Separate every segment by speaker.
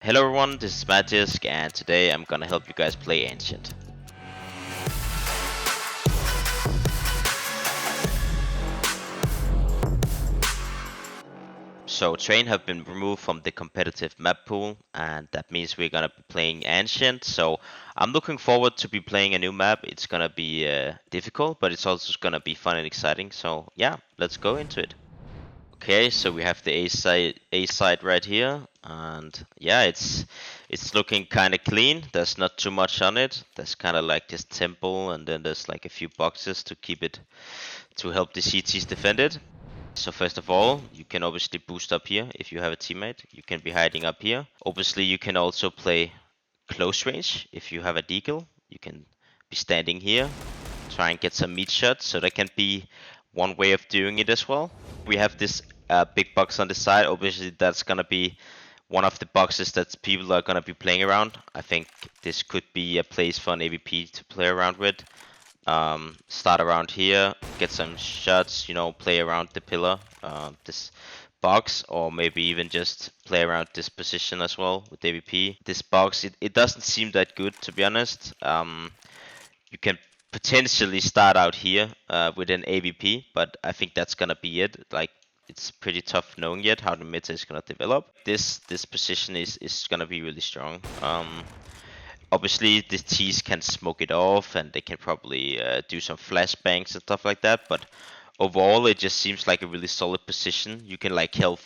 Speaker 1: Hello everyone, this is Magisk, and today I'm gonna help you guys play Ancient. So Train have been removed from the competitive map pool, and that means we're gonna be playing Ancient. So I'm looking forward to be playing a new map. It's gonna be difficult, but it's also gonna be fun and exciting. So yeah, let's go into it. Okay, so we have the A side right here, and yeah, it's looking kind of clean. There's not too much on it. There's kind of like this temple, and then there's like a few boxes to keep it to help the CTs defend it. So first of all, you can obviously boost up here if you have a teammate. You can be hiding up here. Obviously, you can also play close range if you have a deagle. You can be standing here, try and get some meat shots. So that can be one way of doing it as well. We have this big box on the side. Obviously, that's gonna be one of the boxes that people are gonna be playing around. I think this could be a place for an AVP to play around with. Start around here, get some shots, play around the pillar, this box, or maybe even just play around this position as well with AVP. This box, it doesn't seem that good, to be honest. You can potentially start out here with an AVP, but I think that's gonna be it. Like, it's pretty tough knowing yet how the meta is gonna develop. This position is gonna be really strong. Obviously, the T's can smoke it off, and they can probably do some flashbangs and stuff like that. But overall, it just seems like a really solid position. You can like help.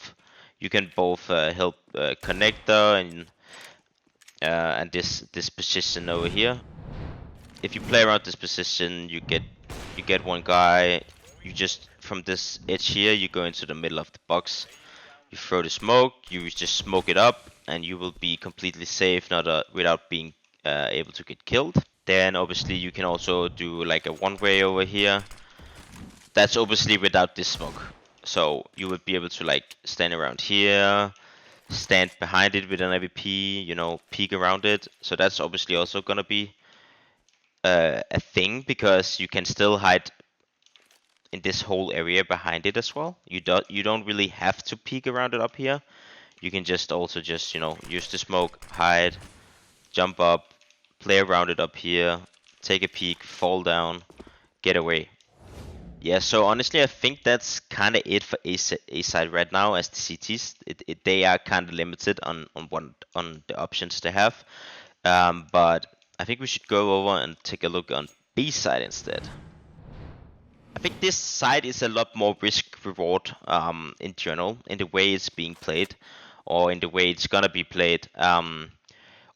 Speaker 1: You can both help connector and this position over here. If you play around this position, you get one guy. You just from this edge here, you go into the middle of the box. You throw the smoke. You just smoke it up, and you will be completely safe, not without being able to get killed. Then obviously you can also do like a one-way over here. That's obviously without this smoke. So you would be able to like stand around here, stand behind it with an AVP, peek around it. So that's obviously also gonna be a thing because you can still hide in this whole area behind it as well. You don't really have to peek around it up here. You can just also just use the smoke, hide, jump up, play around it up here, take a peek, fall down, get away. Yeah, so honestly, I think that's kind of it for A side right now. As the CTs, they are kind of limited on the options they have. But I think we should go over and take a look on B side instead. I think this side is a lot more risk reward in general, in the way it's being played, or in the way it's gonna be played.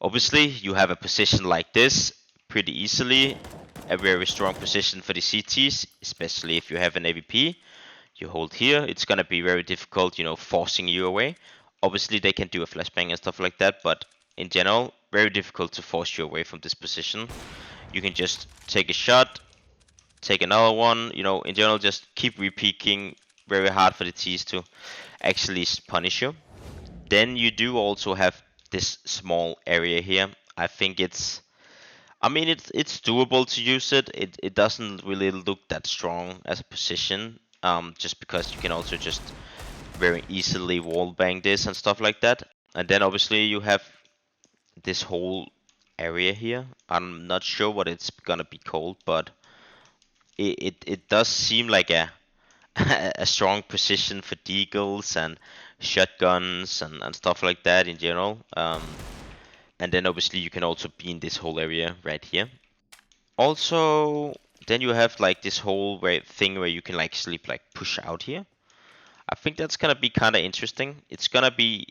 Speaker 1: Obviously, you have a position like this pretty easily, a very strong position for the CTs, especially if you have an AVP. You hold here, it's gonna be very difficult, forcing you away. Obviously, they can do a flashbang and stuff like that, but in general, very difficult to force you away from this position. You can just take a shot, take another one, in general, just keep repeating. Very hard for the T's to actually punish you. Then you do also have this small area here. I think it's doable to use it. It doesn't really look that strong as a position. Just because you can also just very easily wallbang this and stuff like that. And then obviously you have this whole area here. I'm not sure what it's gonna be called, but it does seem like a a strong position for deagles and shotguns and stuff like that in general. And then obviously you can also be in this whole area right here. Also, then you have like this whole thing where you can like sleep like push out here. I think that's gonna be kind of interesting. It's gonna be,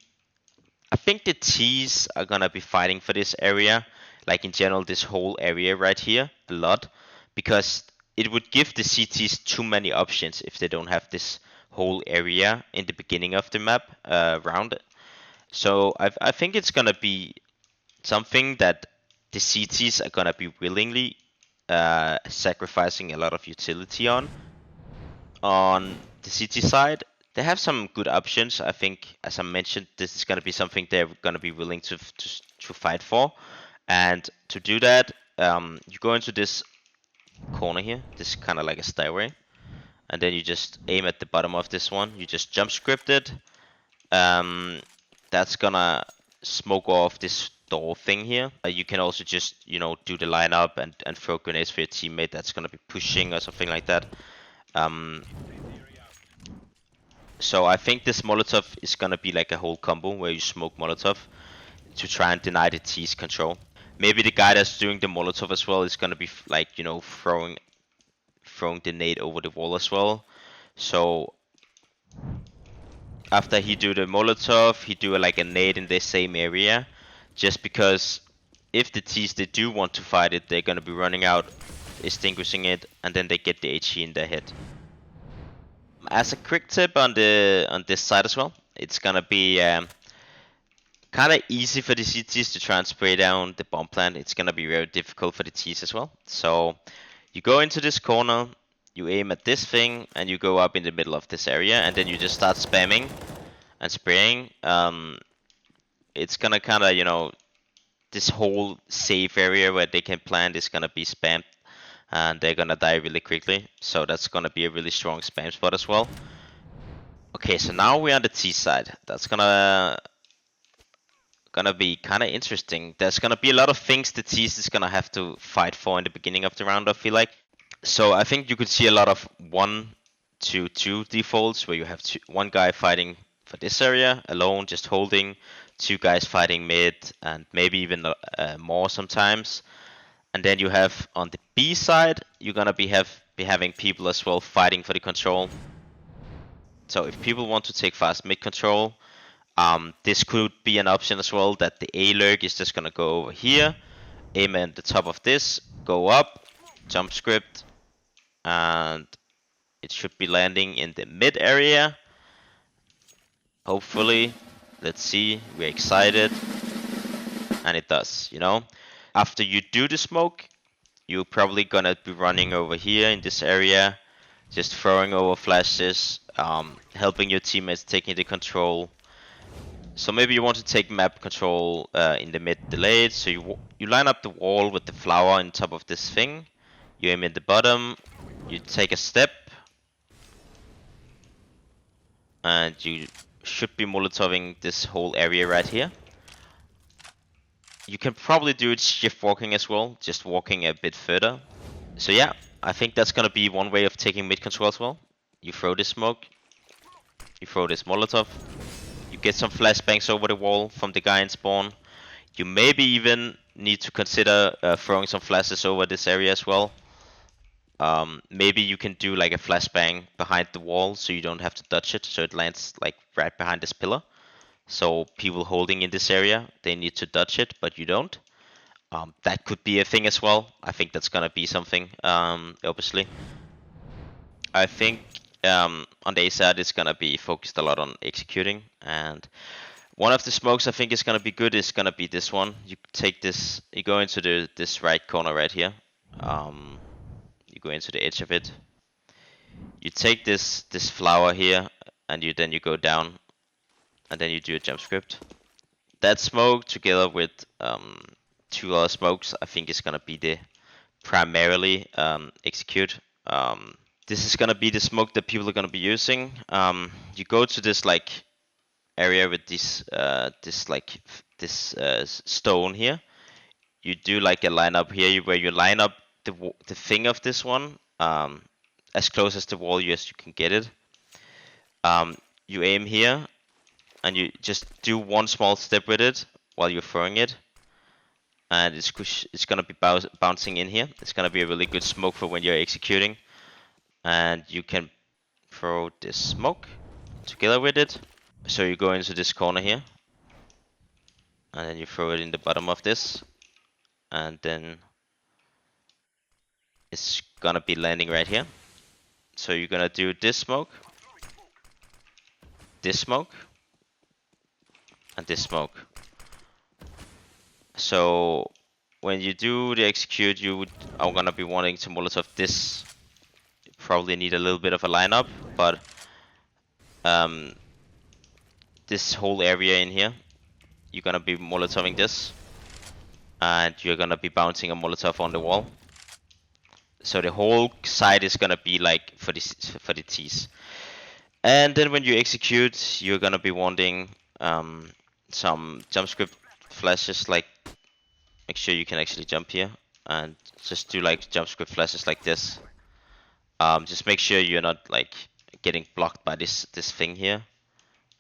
Speaker 1: I think the T's are gonna be fighting for this area, like in general this whole area right here a lot, because it would give the CTs too many options if they don't have this whole area in the beginning of the map around it. So I think it's gonna be something that the CTs are gonna be willingly sacrificing a lot of utility on. On the CT side, they have some good options. I think, as I mentioned, this is gonna be something they're gonna be willing to fight for. And to do that, you go into this corner here. This is kind of like a stairway, and then you just aim at the bottom of this one. You just jump script it. That's gonna smoke off this door thing here. You can also just, you know, do the lineup and throw grenades for your teammate that's gonna be pushing or something like that. So I think this Molotov is gonna be like a whole combo where you smoke Molotov to try and deny the T's control. Maybe the guy that's doing the Molotov as well is gonna be like, you know, throwing the nade over the wall as well. So after he do the Molotov, he do like a nade in the same area, just because if the T's they do want to fight it, they're gonna be running out, extinguishing it, and then they get the HE in their head. As a quick tip on this side as well, it's gonna be kind of easy for the CTs to try and spray down the bomb plant. It's gonna be very difficult for the T's as well. So you go into this corner, you aim at this thing, and you go up in the middle of this area, and then you just start spamming and spraying. It's gonna kind of, you know, this whole safe area where they can plant is gonna be spammed, and they're gonna die really quickly. So that's gonna be a really strong spam spot as well. Okay, so now we're on the T side. That's gonna be kind of interesting. There's gonna be a lot of things the T's is gonna have to fight for in the beginning of the round, I feel like. So I think you could see a lot of 1-2 defaults where you have one guy fighting for this area alone, just holding, 2 guys fighting mid, and maybe even more sometimes. And then you have on the B side, you're gonna be having people as well fighting for the control. So if people want to take fast mid control, this could be an option as well, that the A lurk is just gonna go over here, aim at the top of this, go up, jump script, and it should be landing in the mid area. Hopefully, let's see, we're excited, and it does, you know. After you do the smoke, you're probably gonna be running over here in this area, just throwing over flashes, helping your teammates taking the control. So maybe you want to take map control in the mid delayed, so you line up the wall with the flower on top of this thing, you aim at the bottom, you take a step, and you should be molotoving this whole area right here. You can probably do it shift walking as well, just walking a bit further. So yeah, I think that's gonna be one way of taking mid control as well. You throw this smoke, you throw this molotov, you get some flashbangs over the wall from the guy in spawn. You maybe even need to consider throwing some flashes over this area as well. Maybe you can do like a flashbang behind the wall so you don't have to dodge it, so it lands like right behind this pillar. So people holding in this area, they need to dodge it, but you don't. That could be a thing as well. I think that's gonna be something, obviously. I think on the A side it's gonna be focused a lot on executing, and one of the smokes I think is gonna be good is gonna be this one. You take this, you go into this right corner right here. You go into the edge of it. You take this flower here, and then you go down, and then you do a jump script. That smoke together with 2 other smokes, I think is gonna be the primarily execute. This is gonna be the smoke that people are gonna be using. You go to this like area with this stone here. You do like a lineup here where you line up the thing of this one as close as the wall as you can get it. You aim here, and you just do one small step with it while you're throwing it, and it's gonna be bouncing in here. It's gonna be a really good smoke for when you're executing, and you can throw this smoke together with it. So you go into this corner here, and then you throw it in the bottom of this, and then it's gonna be landing right here. So you're gonna do this smoke, and this smoke. So when you do the execute, you are gonna be wanting to molotov this. You probably need a little bit of a lineup, but this whole area in here, you're gonna be molotoving this, and you're gonna be bouncing a molotov on the wall. So the whole side is gonna be like for the T's. And then when you execute, you're gonna be wanting some jump script flashes, like make sure you can actually jump here, and just do like jump script flashes like this. Just make sure you're not like getting blocked by this thing here,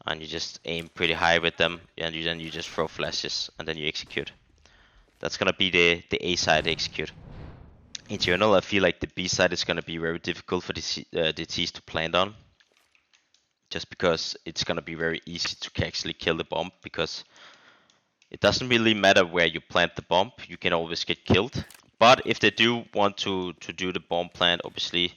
Speaker 1: and you just aim pretty high with them, and then you just throw flashes, and then you execute. That's gonna be the A side execute. In general, I feel like the B side is gonna be very difficult for the T's to plant on, just because it's gonna be very easy to actually kill the bomb, because it doesn't really matter where you plant the bomb, you can always get killed. But if they do want to do the bomb plant, obviously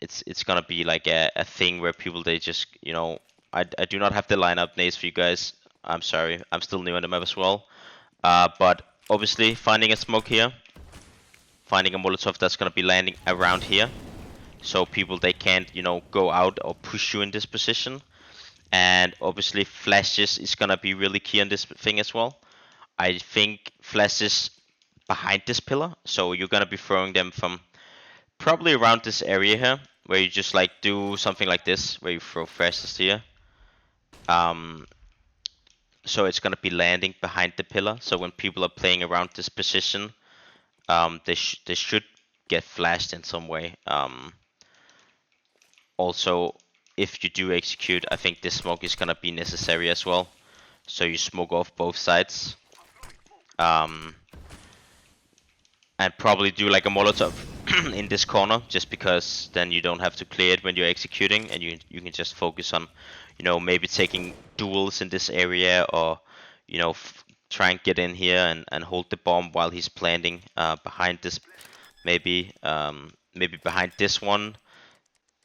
Speaker 1: it's gonna be like a thing where people, they just, you know, I do not have the lineup nades for you guys. I'm sorry, I'm still new on the map as well. But obviously finding a smoke here, finding a Molotov that's gonna be landing around here, so people, they can't, you know, go out or push you in this position. And obviously flashes is gonna be really key on this thing as well. I think flashes behind this pillar, so you're gonna be throwing them from probably around this area here, where you just like do something like this, where you throw flashes here. So it's gonna be landing behind the pillar, so when people are playing around this position, they should get flashed in some way. Also, if you do execute, I think this smoke is gonna be necessary as well. So you smoke off both sides. And probably do like a Molotov in this corner, just because then you don't have to clear it when you're executing, and you can just focus on, you know, maybe taking duels in this area, or, you know, try and get in here and hold the bomb while he's planting behind this, maybe maybe behind this one,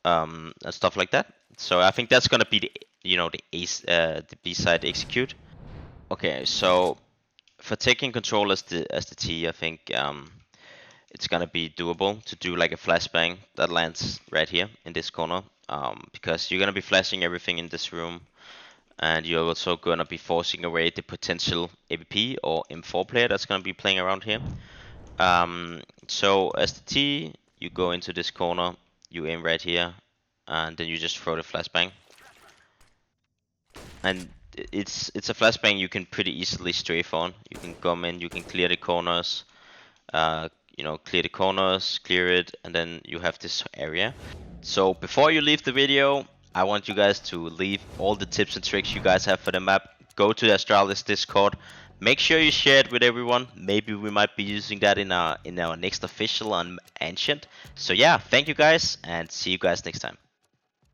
Speaker 1: and stuff like that. So I think that's gonna be the, you know, the B side execute. Okay, so for taking control as the T, I think it's gonna be doable to do like a flashbang that lands right here in this corner, because you're gonna be flashing everything in this room, and you're also gonna be forcing away the potential AVP or M4 player that's gonna be playing around here. So as the T, you go into this corner, you aim right here, and then you just throw the flashbang. And it's a flashbang you can pretty easily strafe on. You can come in, you can clear the corners, you know, clear the corners, clear it, and then you have this area. So before you leave the video, I want you guys to leave all the tips and tricks you guys have for the map. Go to the Astralis Discord. Make sure you share it with everyone. Maybe we might be using that in our next official on Ancient. So yeah, thank you guys, and see you guys next time.